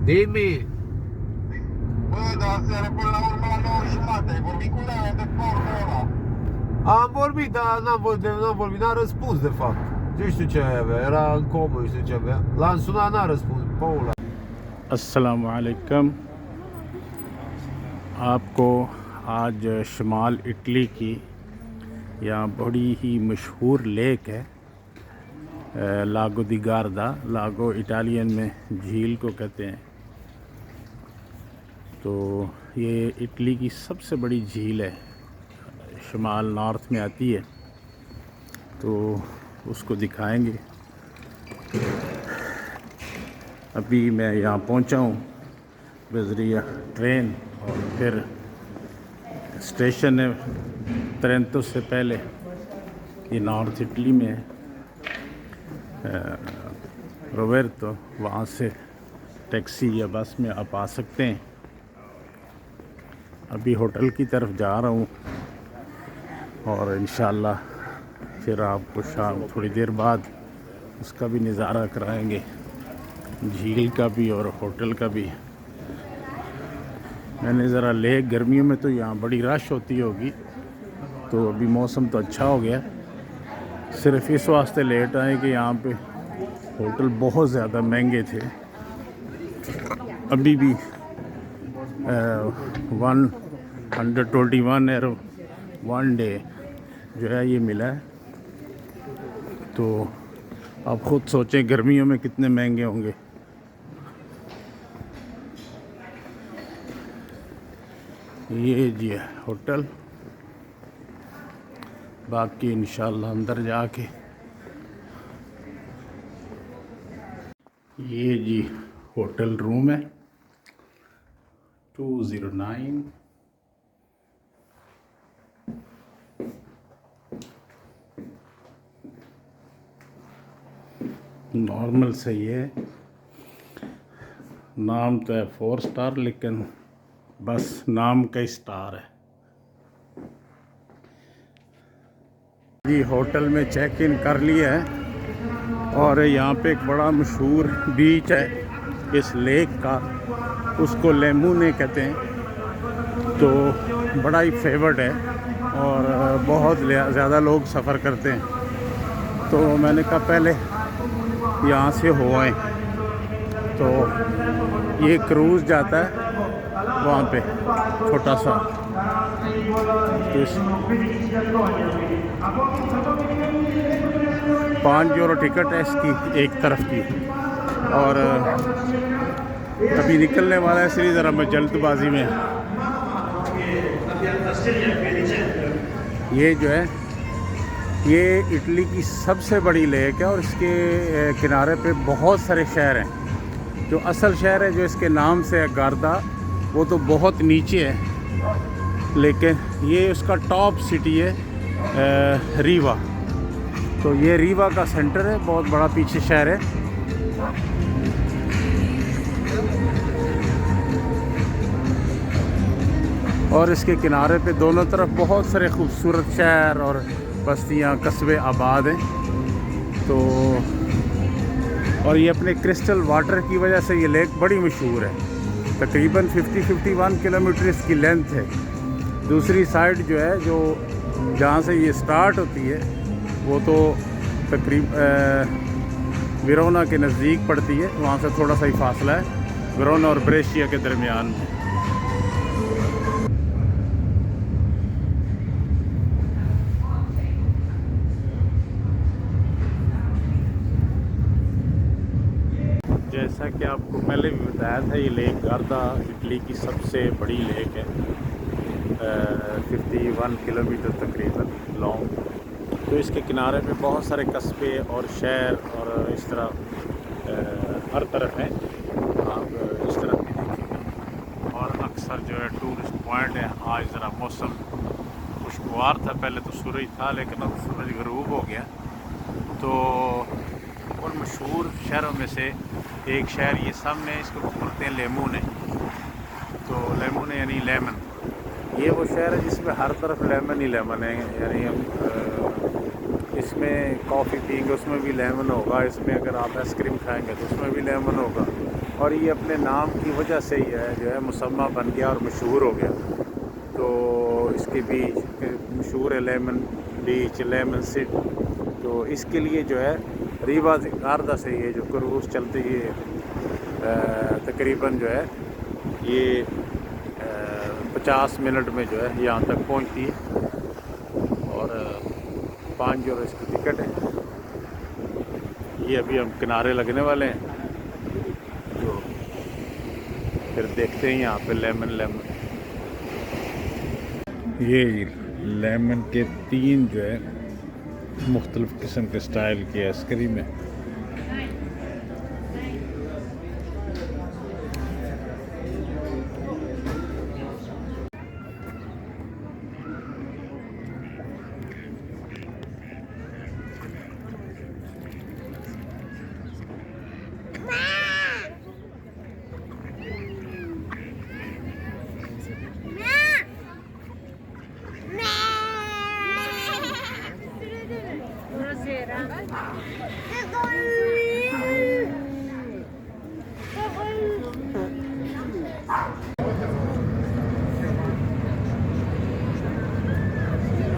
Dimmi. Buonasera, quella urmano șmate, vorbi cu ea de porno ăla. Am vorbit, dar n-am vorbit, n-a răspuns de fapt. Nu știu ce avea, era în comă, nu știu ce avea. L-am sunat, n-a răspuns, Paula. अस्सलामु अलैकुम। आपको आज शुमाल Italy की यहाँ बड़ी ही मशहूर lake है, लागो दी गार्दा। लागो इटालियन में झील को कहते हैं। तो ये इटली की सबसे बड़ी झील है, शुमाल नॉर्थ में आती है, तो उसको दिखाएंगे। अभी मैं यहाँ पहुँचा हूँ बज़रिया ट्रेन, और फिर स्टेशन है ट्रेंतो से पहले। ये नॉर्थ इटली में है, रोवेर्तो। वहाँ से टैक्सी या बस में आप आ सकते हैं। अभी होटल की तरफ जा रहा हूँ और इंशाल्लाह फिर आपको शाम थोड़ी देर बाद उसका भी नज़ारा कराएंगे, झील का भी और होटल का भी। मैंने ज़रा लेक, गर्मियों में तो यहाँ बड़ी रश होती होगी, तो अभी मौसम तो अच्छा हो गया। सिर्फ इस वास्ते लेट आए कि यहाँ पे होटल बहुत ज़्यादा महंगे थे। अभी भी 121 यूरो वन डे जो है ये मिला है। तो आप ख़ुद सोचें गर्मियों में कितने महंगे होंगे। ये जी है होटल। बाकी इंशाल्लाह अंदर जाके, ये जी होटल रूम है 209। नॉर्मल सही है, नाम तो है 4 स्टार, लेकिन बस नाम का स्टार है जी। होटल में चेक इन कर लिया है, और यहाँ पे एक बड़ा मशहूर बीच है इस लेक का, उसको लेमूने कहते हैं। तो बड़ा ही फेवर्ड है और बहुत ज़्यादा लोग सफ़र करते हैं। तो मैंने कहा पहले यहाँ से हो आए। तो ये क्रूज़ जाता है वहाँ पे छोटा सा, तो 5 यूरो टिकट है इसकी एक तरफ की। और अभी निकलने वाला है, इसलिए ज़रा मैं जल्दबाजी में। ये जो है ये इटली की सबसे बड़ी लेक है, और इसके किनारे पे बहुत सारे शहर हैं। जो असल शहर है जो इसके नाम से है गार्दा, वो तो बहुत नीचे है, लेकिन ये उसका टॉप सिटी है रीवा। तो ये रीवा का सेंटर है, बहुत बड़ा पीछे शहर है। और इसके किनारे पे दोनों तरफ बहुत सारे खूबसूरत शहर और बस्तियाँ, कस्बे आबाद हैं। तो और ये अपने क्रिस्टल वाटर की वजह से ये लेक बड़ी मशहूर है। तकरीबन 51 किलोमीटर इसकी लेंथ है। दूसरी साइड जो है, जो जहाँ से ये स्टार्ट होती है, वो तो वेरोना के नज़दीक पड़ती है। वहाँ से थोड़ा सा ही फासला है वेरोना और ब्रेशिया के दरमियान में। जैसा कि आपको पहले भी बताया था, ये लेक गार्दा इटली की सबसे बड़ी लेक है, 51 किलोमीटर तकरीबन लॉन्ग। तो इसके किनारे पे बहुत सारे कस्बे और शहर और इस तरह हर तरफ हैं। आप इस तरफ भी देखेंगे, और अक्सर जो है टूरिस्ट पॉइंट है। आज ज़रा मौसम खुशगवार था, पहले तो सूरज था, लेकिन अब सूरज ग़रूब हो गया। तो उन मशहूर शहरों में से एक शहर ये सामने, इसको बोलते हैं लेमूने। तो लेमूने यानी लेमन। ये वो शहर है जिसमें हर तरफ लेमन ही लेमन है। यानी हम इसमें कॉफ़ी पियेंगे उसमें भी लेमन होगा, इसमें अगर आप आइसक्रीम खाएंगे तो उसमें भी लेमन होगा। और ये अपने नाम की वजह से ही है जो है मुसम्मा बन गया और मशहूर हो गया। तो इसके बीच मशहूर है लेमन बीच, लेमन सिट। तो इसके लिए जो है रीवा गारदा से ये जो क्रूज़ चलती है तकरीबन जो है ये 50 मिनट में जो है यहाँ तक पहुँचती है और 5 यूरो इसकी टिकट है। ये अभी हम किनारे लगने वाले हैं, तो फिर देखते हैं यहाँ पे लेमन। ये लेमन के 3 जो है मुख्तलिफ़ किस्म के स्टाइल की आइसक्रीम है।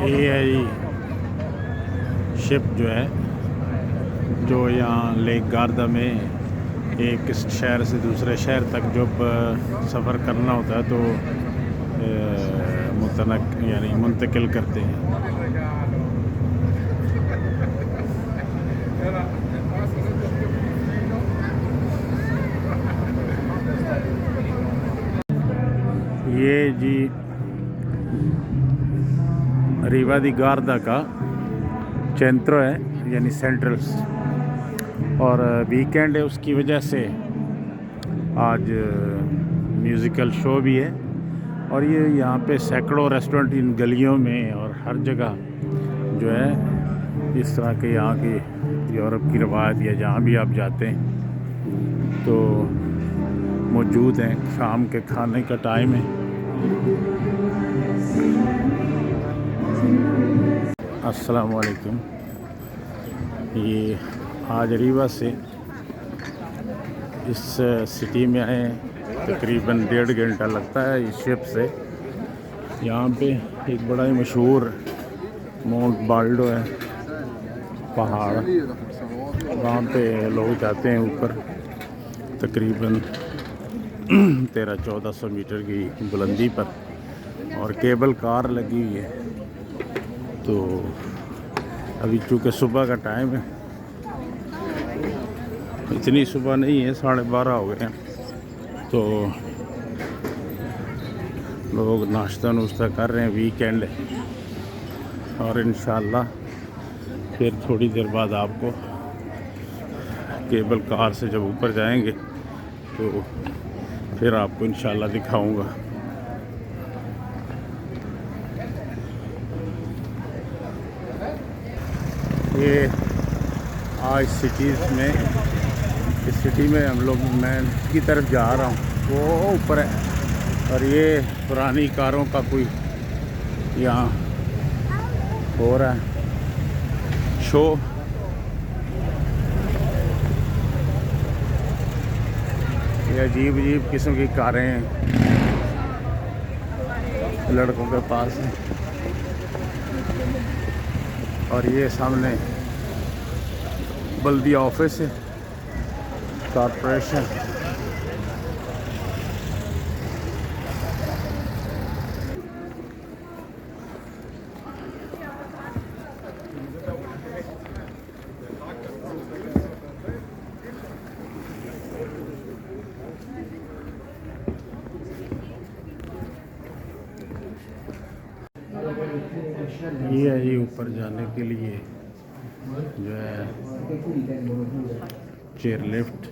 ये है जी शिप जो है जो यहाँ लेक गारदा में एक शहर से दूसरे शहर तक जब सफ़र करना होता है तो यानी मुंतकिल करते हैं। ये जी रीवा दी गारदा का सेंट्रो है यानी सेंट्रल, और वीकेंड है उसकी वजह से आज म्यूज़िकल शो भी है। और ये यहाँ पे सैकड़ों रेस्टोरेंट इन गलियों में और हर जगह जो है इस तरह के यहाँ की यूरोप की रवायत या जहाँ भी आप जाते हैं तो मौजूद हैं। शाम के खाने का टाइम है। अस्सलाम वालेकुम। ये आज रीवा से इस सिटी में आए हैं, तकरीबन 1.5 घंटा लगता है इस शिप से। यहाँ पे एक बड़ा ही मशहूर माउंट बाल्डो है पहाड़, वहाँ पे लोग जाते हैं ऊपर, तकरीबन 1300-1400 मीटर की बुलंदी पर, और केबल कार लगी हुई है। तो अभी चूँकि सुबह का टाइम है, इतनी सुबह नहीं है, 12:30 हो गए हैं, तो लोग नाश्ता नुश्ता कर रहे हैं, वीकेंड है। और इंशाल्लाह फिर थोड़ी देर बाद आपको केबल कार से जब ऊपर जाएंगे तो फिर आपको इंशाल्लाह दिखाऊंगा। ये आज सिटीज़ में, इस सिटी में हम लोग, मैं की तरफ जा रहा हूँ, वो ऊपर है। और ये पुरानी कारों का कोई यहाँ हो रहा है शो। ये अजीब अजीब किस्म की कारें हैं लड़कों के पास हैं। और ये सामने बल्दिया ऑफिस है, कॉरपोरेशन। ये है ये ऊपर जाने के लिए जो है चेयर लिफ्ट,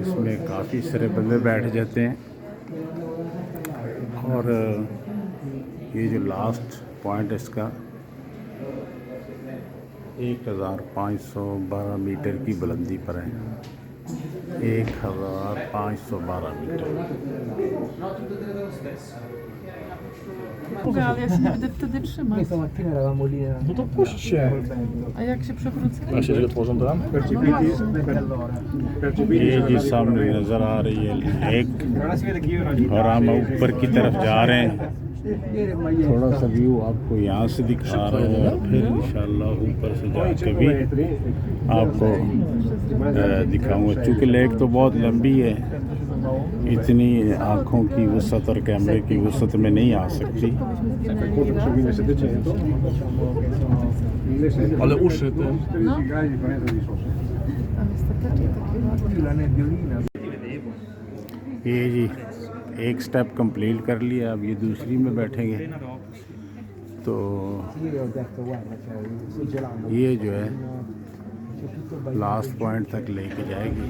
इसमें काफ़ी सारे बंदे बैठ जाते हैं। और ये जो लास्ट पॉइंट है इसका 1512 मीटर की बुलंदी पर है। 1512 metre. Mogę, ale ja się nie będę wtedy trzymać. Stamattina eravamo lì nella No to puść się. A jak się przewrócę? A się otworzą tam? ये जी सामने नज़र आ रही है लेक और हम ऊपर की तरफ जा रहे हैं। थोड़ा सा व्यू आपको यहाँ से दिखा रहा हूँ और फिर इंशाल्लाह ऊपर से जाके भी आपको दिखाऊंगा। चूँकि लेक तो बहुत लंबी है, इतनी आँखों की वसत और कैमरे की वसत में नहीं आ सकती। Ale uszy ty. No. Tam jest ta teczka takie ładne. ये जी एक स्टेप कंप्लीट कर लिया, अब ये दूसरी में बैठेंगे तो Ieri ho detto guarda, cioè, sto gelando. ये जो है C'è tutto il bagno. Last point तक लेके जाएगी।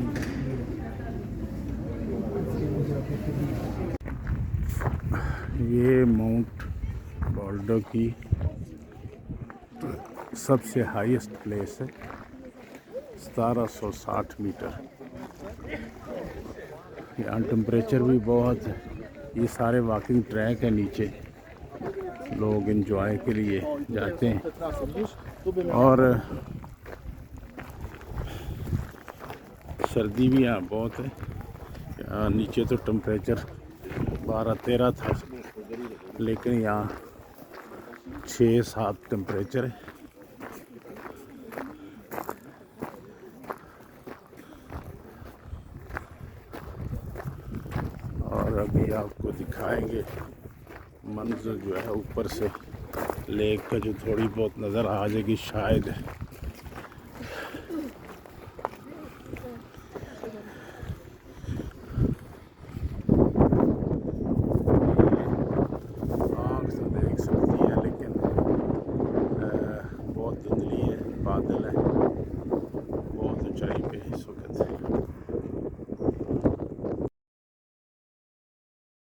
ये माउंट बॉल्डो की सबसे हाईएस्ट प्लेस है, 1760 मीटर। यहाँ टेम्परेचर भी बहुत है। ये सारे वॉकिंग ट्रैक है, नीचे लोग एंजॉय के लिए जाते हैं और सर्दी भी यहाँ बहुत है। यहाँ नीचे तो टेम्परेचर 12-13 था, लेकिन यहाँ 6-7 टेम्परेचर है। और अभी आपको दिखाएंगे मंजर जो है ऊपर से लेक का, जो थोड़ी बहुत नज़र आ जाएगी शायद। आँख से देख सकती है, लेकिन बहुत धुंधली है, बादल है बहुत ऊंचाई पे इस वक्त।